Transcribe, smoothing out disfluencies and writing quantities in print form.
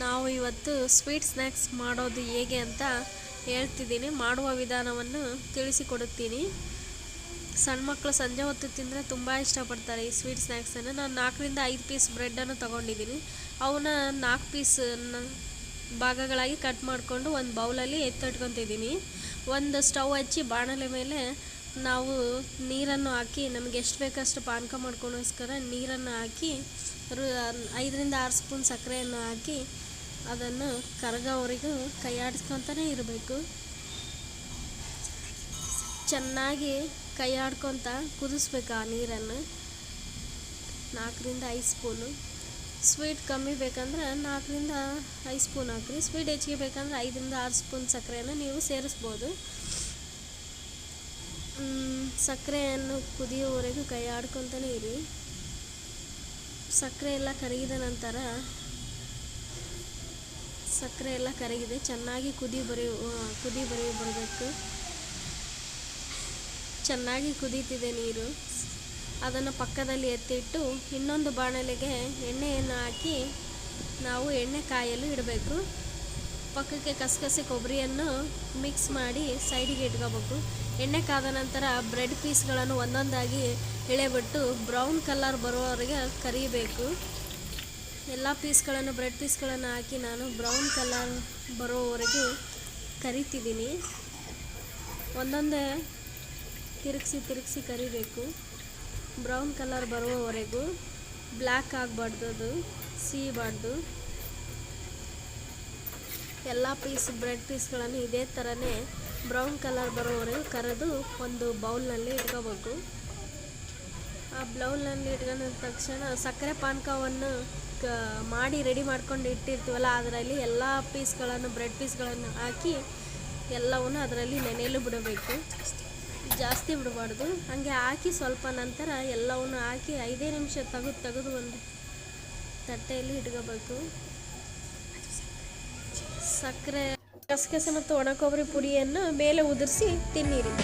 ನಾವು ಇವತ್ತು sweet snacks ಮಾಡೋದು ಹೇಗೆ ಅಂತ ಹೇಳ್ತಿದ್ದೀನಿ. ಮಾಡುವ ವಿಧಾನವನ್ನು ತಿಳಿಸಿಕೊಡುತ್ತೀನಿ. ಸಣ್ಣ ಮಕ್ಕಳು ಸಂಜೆ ಹೊತ್ತು ತಿಂದರೆ ತುಂಬ ಇಷ್ಟಪಡ್ತಾರೆ ಈ ಸ್ವೀಟ್ ಸ್ನ್ಯಾಕ್ಸನ್ನು. ನಾನು 4ರಿಂದ 5 ಪೀಸ್ ಬ್ರೆಡ್ಡನ್ನು ತೊಗೊಂಡಿದ್ದೀನಿ. ಅವನ್ನ 4 ಪೀಸ್ ಭಾಗಗಳಾಗಿ ಕಟ್ ಮಾಡಿಕೊಂಡು ಒಂದು ಬೌಲಲ್ಲಿ ಎತ್ತಿಟ್ಕೊತಿದ್ದೀನಿ. ಒಂದು ಸ್ಟವ್ ಹಚ್ಚಿ ಬಾಣಲೆ ಮೇಲೆ ನಾವು ನೀರನ್ನು ಹಾಕಿ, ನಮಗೆ ಎಷ್ಟು ಬೇಕಷ್ಟು ಪಾನಕ ಮಾಡ್ಕೊಳ್ಳೋಸ್ಕರ ನೀರನ್ನು ಹಾಕಿ 5ರಿಂದ 6 ಸ್ಪೂನ್ ಸಕ್ಕರೆಯನ್ನು ಹಾಕಿ ಅದನ್ನು ಕರಗೋವರೆಗೂ ಕೈ ಆಡಿಸ್ಕೊತಾನೆ ಇರಬೇಕು. ಚೆನ್ನಾಗಿ ಕೈ ಆಡ್ಕೊತ ಕುದಿಸ್ಬೇಕು ಆ ನೀರನ್ನು. 4ರಿಂದ 5 ಸ್ಪೂನು. ಸ್ವೀಟ್ ಕಮ್ಮಿ ಬೇಕಂದ್ರೆ 4ರಿಂದ 5 ಸ್ಪೂನ್ ಹಾಕ್ರಿ. ಸ್ವೀಟ್ ಹೆಚ್ಚಿಗೆ ಬೇಕಂದ್ರೆ 5ರಿಂದ 6 ಸ್ಪೂನ್ ಸಕ್ಕರೆಯನ್ನು ನೀವು ಸೇರಿಸ್ಬೋದು. ಸಕ್ಕರೆಯನ್ನು ಕುದಿಯೋವರೆಗೂ ಕೈ ಆಡ್ಕೊತಾನೆ ಇರಿ. ಸಕ್ಕರೆ ಎಲ್ಲ ಕರಗಿದ ನಂತರ, ಸಕ್ಕರೆ ಎಲ್ಲ ಕರಗಿದೆ, ಚೆನ್ನಾಗಿ ಕುದಿ ಬರಬೇಕು. ಚೆನ್ನಾಗಿ ಕುದೀತಿದೆ ನೀರು. ಅದನ್ನು ಪಕ್ಕದಲ್ಲಿ ಎತ್ತಿಟ್ಟು ಇನ್ನೊಂದು ಬಾಣಲೆಗೆ ಎಣ್ಣೆಯನ್ನು ಹಾಕಿ ನಾವು ಎಣ್ಣೆ ಕಾಯಲು ಇಡಬೇಕು. ಪಕ್ಕಕ್ಕೆ ಕಸಕಸೆ ಕೊಬ್ಬರಿಯನ್ನು ಮಿಕ್ಸ್ ಮಾಡಿ ಸೈಡಿಗೆ ಇಟ್ಕೋಬೇಕು. ಎಣ್ಣೆ ಕಾದ ನಂತರ ಬ್ರೆಡ್ ಪೀಸ್ಗಳನ್ನು ಒಂದೊಂದಾಗಿ ಎಳೆಬಿಟ್ಟು ಬ್ರೌನ್ ಕಲರ್ ಬರೋವರೆಗೆ ಕರಿಬೇಕು. ಎಲ್ಲ ಬ್ರೆಡ್ ಪೀಸ್ಗಳನ್ನು ಹಾಕಿ ನಾನು ಬ್ರೌನ್ ಕಲರ್ ಬರೋವರೆಗೂ ಕರಿತಿದ್ದೀನಿ. ಒಂದೊಂದೇ ತಿರುಗಿಸಿ ಕರಿಬೇಕು. ಬ್ರೌನ್ ಕಲರ್ ಬರುವವರೆಗೂ. ಬ್ಲ್ಯಾಕ್ ಆಗಬಾರ್ದು, ಅದು ಸಿಹಿಬಾರ್ದು. ಎಲ್ಲ ಬ್ರೆಡ್ ಪೀಸ್ಗಳನ್ನು ಇದೇ ಥರನೇ ಬ್ರೌನ್ ಕಲರ್ ಬರೋವರೆಗೂ ಕರೆದು ಒಂದು ಬೌಲ್ನಲ್ಲಿ ಇಟ್ಕೋಬೇಕು. ಆ ಬೌಲ್ನಲ್ಲಿ ಇಟ್ಕೊಂಡ ತಕ್ಷಣ ಸಕ್ಕರೆ ಪಾನಕವನ್ನು ಮಾಡಿ ರೆಡಿ ಮಾಡ್ಕೊಂಡು ಇಟ್ಟಿರ್ತೀವಲ್ಲ, ಅದರಲ್ಲಿ ಎಲ್ಲ ಬ್ರೆಡ್ ಪೀಸ್ಗಳನ್ನು ಹಾಕಿ ಎಲ್ಲವನ್ನು ಅದರಲ್ಲಿ ನೆನೆಯಲು ಬಿಡಬೇಕು. ಜಾಸ್ತಿ ಬಿಡಬಾರ್ದು. ಹಾಗೆ ಹಾಕಿ ಸ್ವಲ್ಪ ನಂತರ ಎಲ್ಲವನ್ನು ಹಾಕಿ 5 ನಿಮಿಷ ತೆಗೆದು ಒಂದು ತಟ್ಟೆಯಲ್ಲಿ ಇಟ್ಕೋಬೇಕು. ಸಕ್ಕರೆ, ಗಸಗಸೆ ಮತ್ತು ಒಣ ಕೊಬ್ಬರಿ ಪುಡಿಯನ್ನು ಮೇಲೆ ಉದುರಿಸಿ ತಿನ್ನಿರಿ.